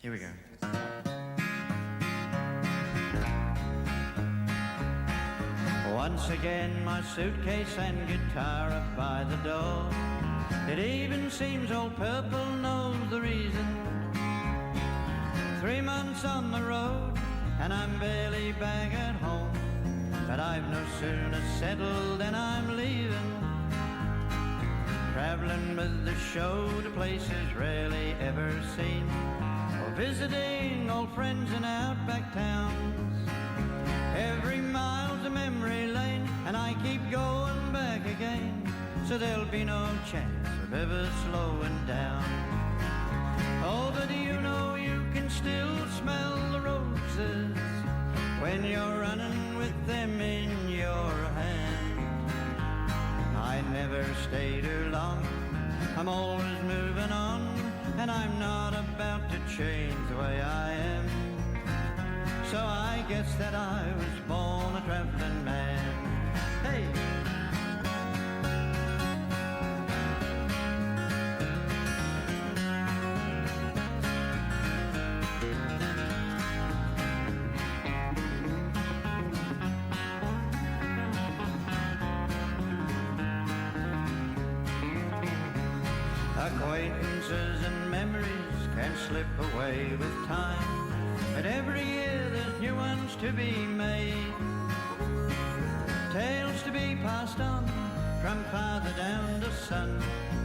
Here we go. Once again, my suitcase and guitar up by the door. It even seems old Purple knows the reason. 3 months on the road, and I'm barely back at home. But I've no sooner settled than I'm leaving. Traveling with the show to places rarely ever seen, or visiting old friends in outback towns. Every mile's a memory lane, and I keep going back again, so there'll be no chance of ever slowing down. Oh, but you know you can still smell the roses when you're running with them in your hand. I never stay too long, I'm always moving on, and I'm not about to change the way I am. So I guess that I was born a traveling man. Hey! Acquaintances and memories can slip away with time, but every year there's new ones to be made, tales to be passed on from father down to son,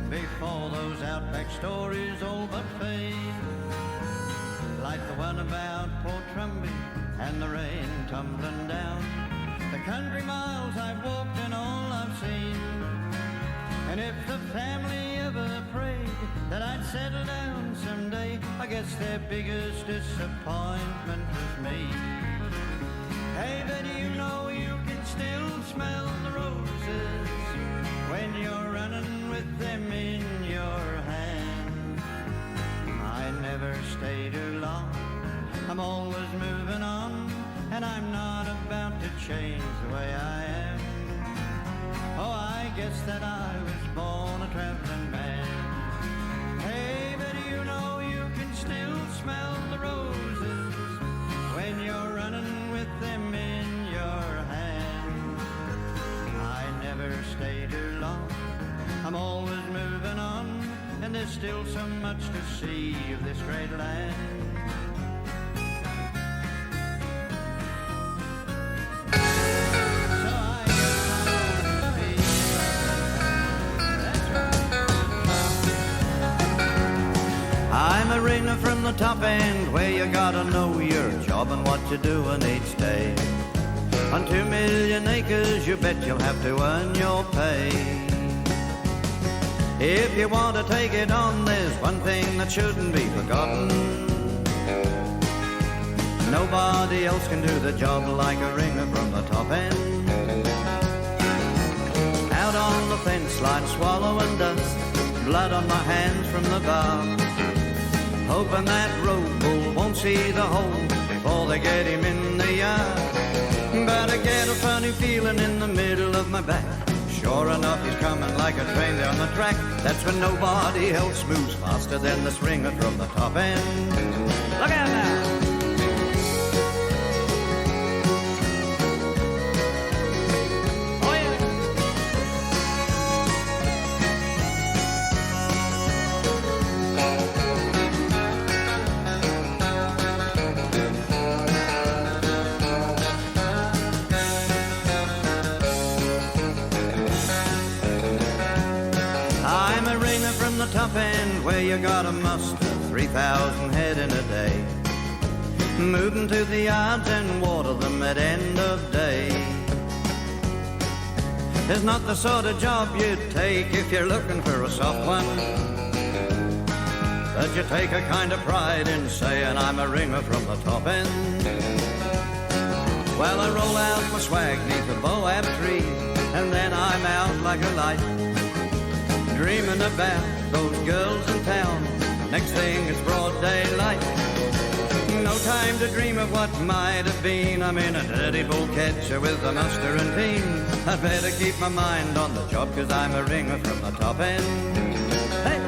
before those outback stories all but fade. Like the one about Port Trumbie and the rain tumbling down, the country miles I've walked and all I've seen. And if the family ever prayed that I'd settle down someday, I guess their biggest disappointment was me. Hey, but you know you can still smell the roses when you're running with them in your hand. I never stay too long, I'm always moving on, and I'm not about to change the way I am. Oh, I guess that I was born a traveling man. Hey, but you know you can still smell the roses when you're running with them in your hand. I never stay too long, I'm always moving on, and there's still so much to see of this great land. I'm a ringer from the top end, where you gotta know your job and what you're doing each day. On 2 million acres, you bet you'll have to earn your pay. If you want to take it on, there's one thing that shouldn't be forgotten. Nobody else can do the job like a ringer from the top end. Out on the fence line, swallowing dust, blood on my hands from the bar, hoping that road bull won't see the hole before they get him in the yard. But I get a funny feeling in the middle of my back. Sure enough, he's coming like a train down the track. That's when nobody else moves faster than the ringer from the top end. Look out now! Top end, where you gotta muster 3,000 head in a day, moving to the yards and water them at end of day. It's not the sort of job you'd take if you're looking for a soft one, but you take a kind of pride in saying I'm a ringer from the top end. Well, I roll out my swag neath a boab tree, and then I'm out like a light, dreaming about those girls in town. Next thing it's broad daylight. No time to dream of what might have been. I'm in a dirty bull catcher with a mustard and bean. I'd better keep my mind on the job, 'cause I'm a ringer from the top end. Hey!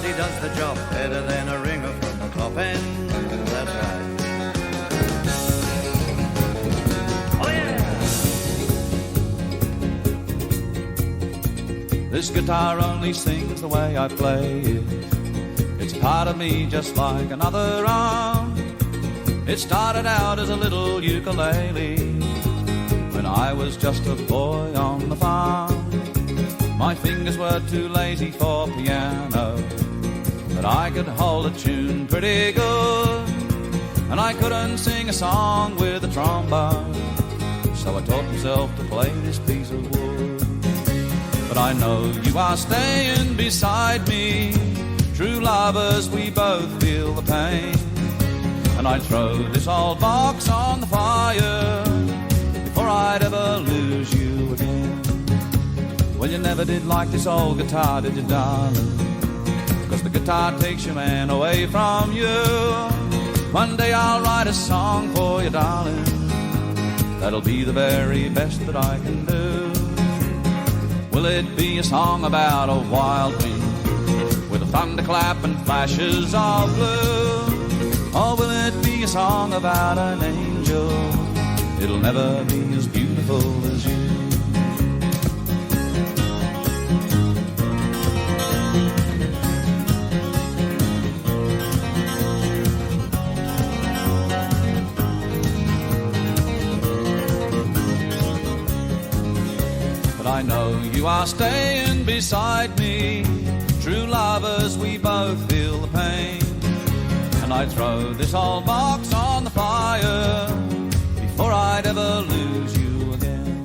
he does the job better than a ringer from the top end. That's right. Oh yeah! This guitar only sings the way I play it. It's part of me just like another arm. It started out as a little ukulele when I was just a boy on the farm. My fingers were too lazy for piano, but I could hold a tune pretty good. And I couldn't sing a song with a trombone, so I taught myself to play this piece of wood. But I know you are staying beside me. True lovers, we both feel the pain. And I'd throw this old box on the fire before I'd ever lose you again. Well, you never did like this old guitar, did you, darling? 'Cause the guitar takes your man away from you. One day I'll write a song for you, darling. That'll be the very best that I can do. Will it be a song about a wild wind with a thunderclap and flashes of blue? Or will it be a song about an angel? It'll never be as beautiful as you. But I know you are staying beside me. True lovers, we both feel the pain. And I'd throw this old box on the fire before I'd ever lose you again.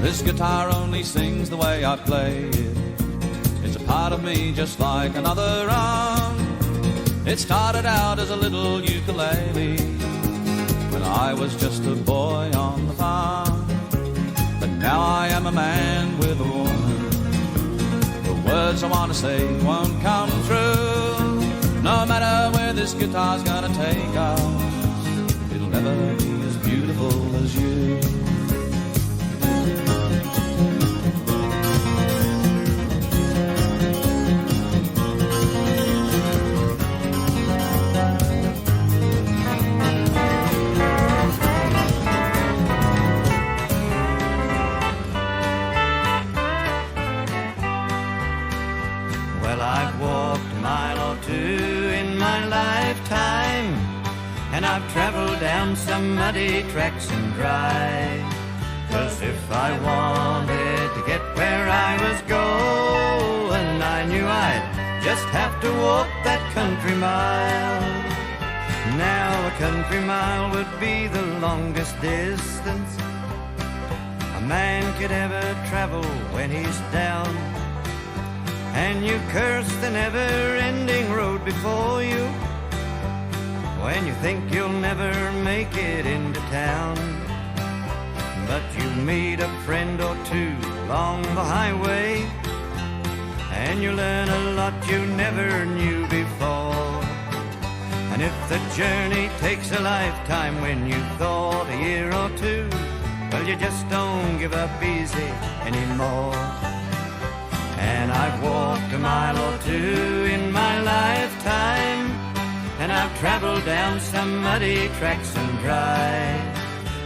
This guitar only sings the way I play it. It's a part of me just like another arm. It started out as a little ukulele when I was just a boy on the farm. Now I am a man with a woman. The words I want to say won't come true. No matter where this guitar's gonna take us, it'll never be as beautiful as you. I've walked a mile or two in my lifetime, and I've traveled down some muddy tracks and dry. 'Cause if I wanted to get where I was going, I knew I'd just have to walk that country mile. Now a country mile would be the longest distance a man could ever travel when he's down. And you curse the never-ending road before you when you think you'll never make it into town. But you meet a friend or two along the highway, and you learn a lot you never knew before. And if the journey takes a lifetime when you thought a year or two, well, you just don't give up easy anymore. And I've walked a mile or two in my lifetime, and I've traveled down some muddy tracks and dry.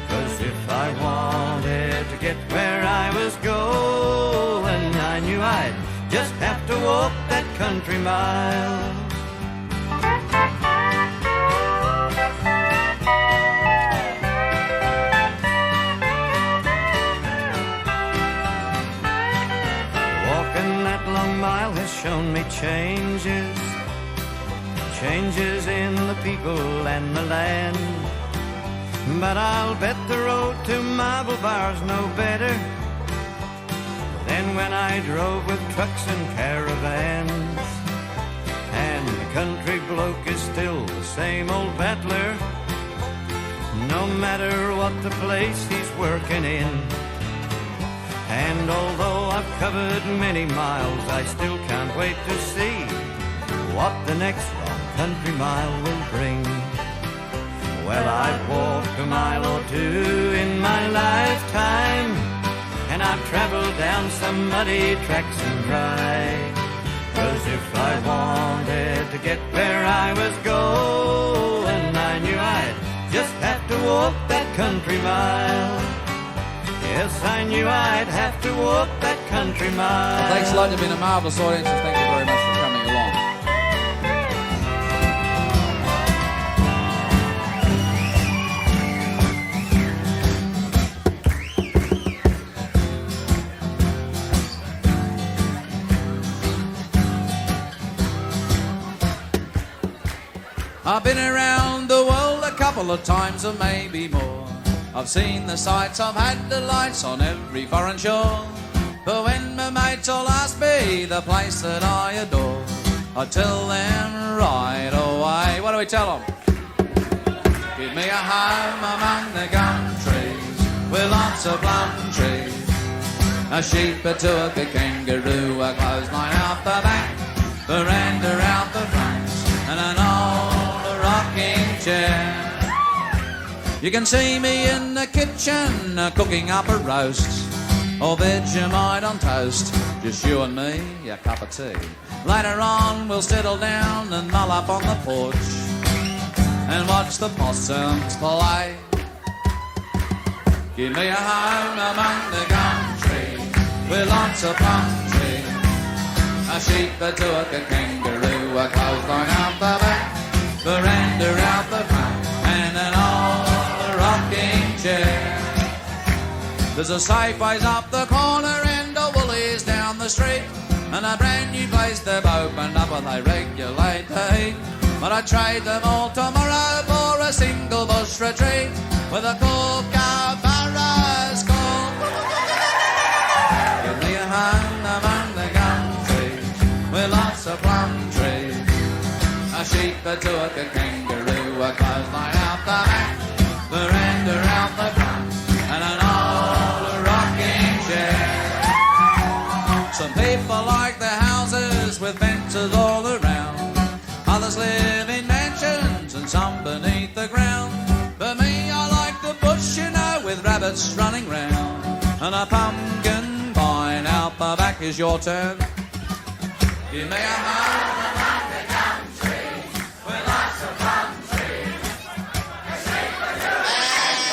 'Cause if I wanted to get where I was going, I knew I'd just have to walk that country mile. Long mile has shown me changes in the people and the land. But I'll bet the road to Marble Bar's no better than when I drove with trucks and caravans. And the country bloke is still the same old battler, no matter what the place he's working in. And although I've covered many miles, I still can't wait to see what the next long country mile will bring. Well, I've walked a mile or two in my lifetime, and I've traveled down some muddy tracks and dry. 'Cause if I wanted to get where I was going, I knew I'd just have to walk that country mile. Yes, I knew I'd have to walk that country mile. Well, thanks a lot. You've been a marvellous audience, and thank you very much for coming along. I've been around the world a couple of times or maybe more. I've seen the sights, I've had the lights on every foreign shore. But when my mates all ask me the place that I adore, I tell them right away. What do we tell them? Give me a home among the gum trees with lots of plum trees. A sheep, a turk, a kangaroo, a clothesline out the back, veranda out the front, and an old rocking chair. You can see me in the kitchen cooking up a roast, or Vegemite on toast, just you and me, a cup of tea. Later on we'll settle down and mull up on the porch and watch the possums play. Give me a home among the gum trees with lots of plum trees. A sheep, a turk, a kangaroo, a clothesline out the back, veranda out the front, and an old rocking chair. There's a Safeways up the corner and a Woolies down the street, and a brand new place they've opened up and they regulate the heat. But I trade them all tomorrow for a single bush retreat with a kookaburra's call. Give me a home among the gum trees with lots of plum trees. A sheep, a turk, a kangaroo, a clothesline out the back, veranda out the front, and an old rocking chair. Some people like their houses with fences all around. Others live in mansions and some beneath the ground. But me, I like the bush, you know, with rabbits running round. And a pumpkin vine out the back is your turn. Give me a home